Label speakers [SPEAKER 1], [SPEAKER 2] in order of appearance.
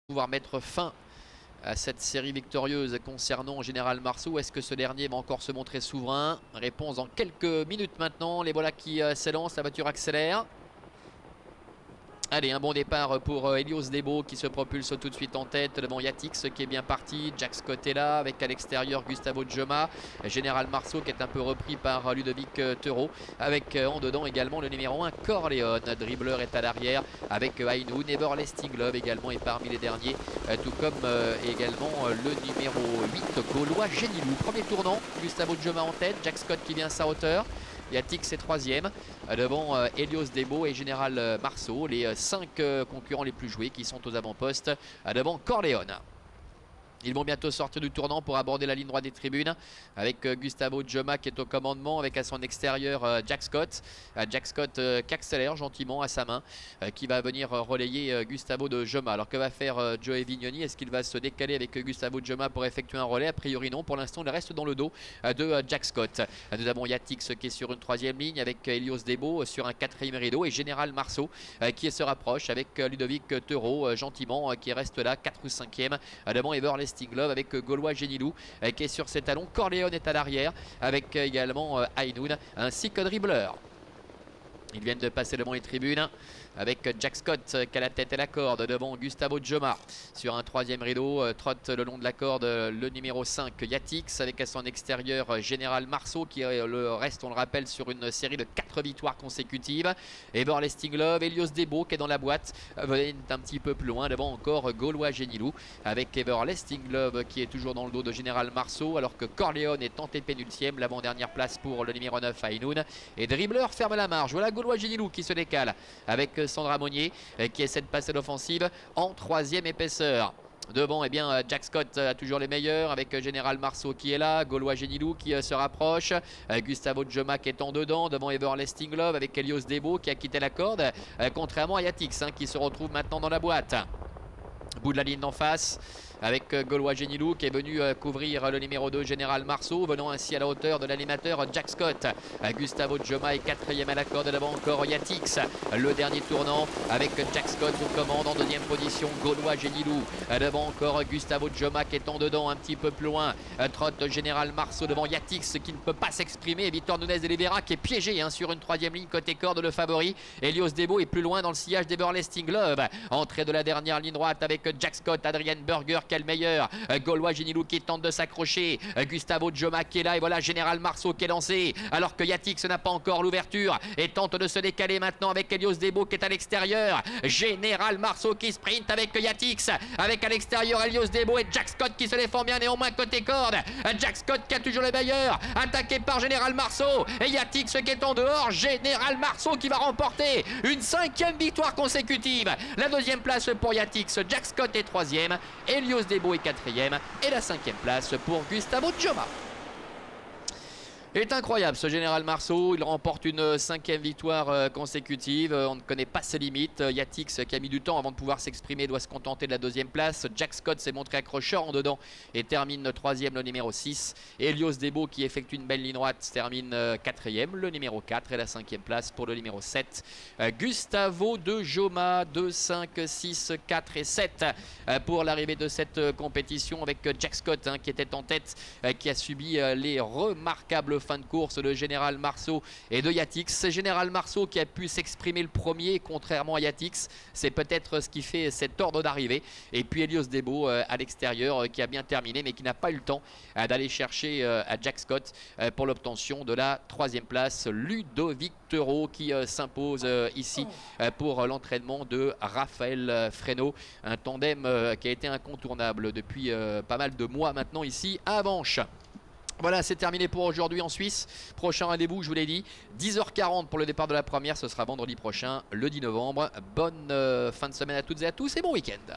[SPEAKER 1] pouvoir mettre fin à cette série victorieuse concernant Général Marceau. Est-ce que ce dernier va encore se montrer souverain? Réponse dans quelques minutes maintenant. Les voilà qui s'élancent, la voiture accélère. Allez, un bon départ pour Helios Debo qui se propulse tout de suite en tête devant Yatix qui est bien parti. Jack Scott est là avec à l'extérieur Gustavo Joma. Général Marceau qui est un peu repris par Ludovic Tereau avec en dedans également le numéro 1 Corleone. Dribbler est à l'arrière avec Ainu. Everlasting Love également est parmi les derniers, tout comme également le numéro 8 Gaulois Génilou. Premier tournant, Gustavo Joma en tête, Jack Scott qui vient à sa hauteur. Yatix est troisième devant Helios Debo et Général Marceau, les 5 concurrents les plus joués qui sont aux avant-postes devant Corleone. Ils vont bientôt sortir du tournant pour aborder la ligne droite des tribunes avec Gustavo Joma qui est au commandement avec à son extérieur Jack Scott. Jack Scott qui accélère gentiment à sa main, qui va venir relayer Gustavo de Joma. Alors que va faire Joey Vignoni? Est-ce qu'il va se décaler avec Gustavo Joma pour effectuer un relais? A priori non, pour l'instant il reste dans le dos de Jack Scott. Nous avons Yatix qui est sur une 3e ligne avec Helios Debo sur un 4e rideau et Général Marceau qui se rapproche avec Ludovic Tereau gentiment qui reste là 4 ou 5e devant Everlasting Love avec Gaulois Génilou qui est sur ses talons. Corleone est à l'arrière avec également Ainoun ainsi que Dribbler. Ils viennent de passer devant les tribunes avec Jack Scott qui a la tête et la corde devant Gustavo Joma sur un 3e rideau. Trotte le long de la corde le numéro 5 Yatix avec à son extérieur Général Marceau qui le reste, on le rappelle, sur une série de 4 victoires consécutives. Everlasting Love, Helios Debo qui est dans la boîte, est un petit peu plus loin devant encore Gaulois Génilou avec Everlasting Love qui est toujours dans le dos de Général Marceau alors que Corleone est tenté pénultième, l'avant-dernière place pour le numéro 9 Ainoun et Dribbler ferme la marge. Voilà Gaulois Génilou qui se décale avec Sandra Monnier qui essaie de passer l'offensive en 3e épaisseur. Devant, eh bien, Jack Scott a toujours les meilleurs avec Général Marceau qui est là, Gaulois Génilou qui se rapproche, Gustavo Joma qui est en dedans, devant Everlasting Love avec Helios Debo qui a quitté la corde, contrairement à Yatix qui se retrouve maintenant dans la boîte. Bout de la ligne d'en face avec Gaulois Génilou qui est venu couvrir le numéro 2 Général Marceau, venant ainsi à la hauteur de l'animateur Jack Scott. Gustavo Joma est 4e à la corde, devant encore Yatix. Le dernier tournant avec Jack Scott au commande en 2e position, Gaulois Génilou. Devant encore Gustavo Joma qui est en dedans un petit peu plus loin. Trotte Général Marceau devant Yatix qui ne peut pas s'exprimer. Victor Nunez de Oliveira qui est piégé sur une 3e ligne côté corde, le favori. Helios Debo est plus loin dans le sillage d'Everlasting Love. Entrée de la dernière ligne droite avec Jack Scott, Adrien Berger qui est le meilleur, Gaulois Génilou qui tente de s'accrocher, Gustavo Joma qui est là et voilà Général Marceau qui est lancé alors que Yatix n'a pas encore l'ouverture et tente de se décaler maintenant avec Helios Debo qui est à l'extérieur. Général Marceau qui sprint avec Yatix, avec à l'extérieur Helios Debo et Jack Scott qui se défend bien néanmoins côté corde. Jack Scott qui a toujours le meilleur, attaqué par Général Marceau et Yatix qui est en dehors. Général Marceau qui va remporter une 5e victoire consécutive. La 2e place pour Yatix, Jack Scott est 3e, Helios Debo est 4e et la 5e place pour Gustavo Joma. Il est incroyable ce Général Marceau, il remporte une 5e victoire consécutive, on ne connaît pas ses limites. Yatix qui a mis du temps avant de pouvoir s'exprimer doit se contenter de la 2e place. Jack Scott s'est montré accrocheur en dedans et termine 3e, le numéro 6. Helios Debo qui effectue une belle ligne droite termine 4e, le numéro 4 et la 5e place pour le numéro 7. Gustavo de Joma, 2, 5, 6, 4 et 7 pour l'arrivée de cette compétition avec Jack Scott qui était en tête, qui a subi les remarquables fin de course de Général Marceau et de Yatix. C'est Général Marceau qui a pu s'exprimer le premier, contrairement à Yatix. C'est peut-être ce qui fait cet ordre d'arrivée. Et puis Helios Debo à l'extérieur qui a bien terminé mais qui n'a pas eu le temps d'aller chercher à Jack Scott pour l'obtention de la 3e place. Ludovic Tereau qui s'impose ici pour l'entraînement de Raphaël Fresneau. Un tandem qui a été incontournable depuis pas mal de mois maintenant ici à Avenches. Voilà, c'est terminé pour aujourd'hui en Suisse. Prochain rendez-vous, je vous l'ai dit, 10h40 pour le départ de la première. Ce sera vendredi prochain, le 10 novembre. Bonne fin de semaine à toutes et à tous et bon week-end.